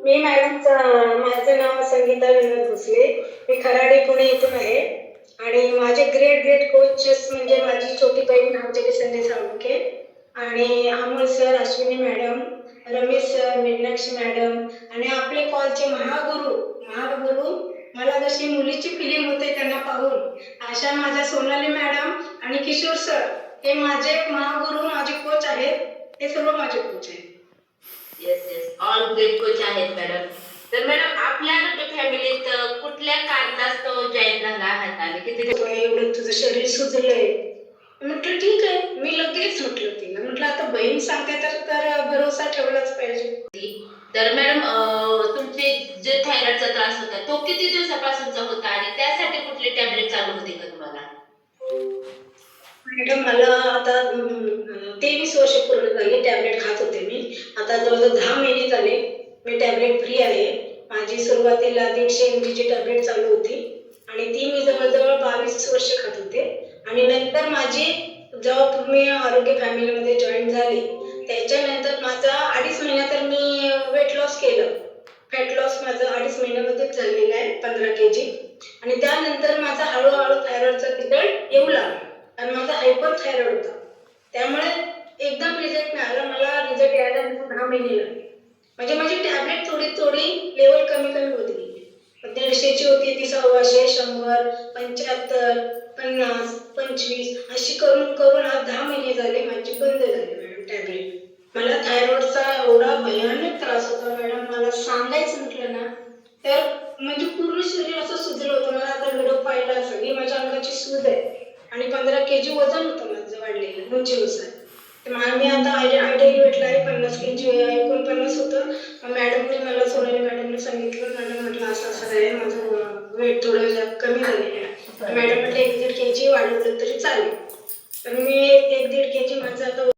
मी माझं नाव संगीता विनोद भोसले. मी खराडी पुणे इथून आहे आणि माझे ग्रेट ग्रेट कोचेस म्हणजे माझी छोटी बहीण आमच्याकडे संजय साळुंखे आणि Amol sir, Ashwini madam, Ramesh sir, Meenakshi madam आणि आपले कॉलचे महागुरु महागुरु मला जशी मुलीची फिलिंग होते त्यांना पाहून अशा माझ्या सोनाली मॅडम आणि किशोर सर हे माझे महागुरु, माझे कोच आहेत. हे सर्व माझे कोच आहेत. Yes yes, all great coach आहेत मॅडम. तर मॅडम आपल्या फॅमिलीत कुठल्या कारणास्तव जॉईन झाला आहात आणि किती एवढं तुझं शरीर सुजलंय. म्हटलं ठीक आहे. मी लगेच म्हटलं तिला, म्हटलं आता बहीण सांगते तर भरोसा ठेवलाच पाहिजे. तर मॅडम तुमचे जे थायरॉइडचा त्रास होता तो किती दिवसापासूनचा होता आणि त्यासाठी कुठली टॅबलेट चालू होती का तुम्हाला? मॅडम मला आता 23 वर्ष पूर्ण झाली. टॅबलेट खात होते मी. आता जवळजवळ 10 महिने झाले मी टॅबलेट फ्री आहे. माझी सुरुवातीला 150 mg ची टॅबलेट चालू होती आणि ती मी जवळजवळ 22 वर्ष खात होते आणि नंतर माझी जेव्हा तुम्ही आरोग्य फॅमिलीमध्ये जॉईन झाली त्याच्यानंतर माझा 2.5 महिन्यात तर मी वेट लॉस केलं. फॅट लॉस माझं 2.5 महिन्यामध्येच झालेलं आहे 15 kg आणि त्यानंतर माझा हळूहळू थायरॉइडचा रिझल्ट येऊ लागला आणि माझा हायपर थायरॉइड होता. त्यामुळे एकदम रिझल्ट नाही आला. मला रिझल्ट यायला 10 महिने लागले. म्हणजे माझी टॅबलेट थोडी थोडी लेवल कमी कमी होत गेली. 150 ची होती ती 100, 100, 75, 50, 25 अशी करून करून आज 10 महिने झाले माझी बंद झाली मॅडम टॅबलेट. मला थायरॉइडचा एवढा भयानक त्रास होता मॅडम, मला सांगायचं म्हटलं ना तर म्हणजे पूर्ण शरीर असं सुजलं होतं. मला आता व्हिडिओ पाहिला सगळी माझ्या अंगाची सूज आहे आणि 15 kg वजन होतं माझं वाढलेलं उंचीनुसार. तर मी आता आयडियल वेटला आहे 50 kg 49 होतं. मॅडमने मला सोनाली मॅडमने सांगितलं, मॅडम म्हटलं असं असं आहे माझं वेट थोडं कमी झालेलं आहे. मॅडम म्हटलं 1-1.5 kg वाढवलं तरी चालेल. तर मी 1-1.5 kg माझं आता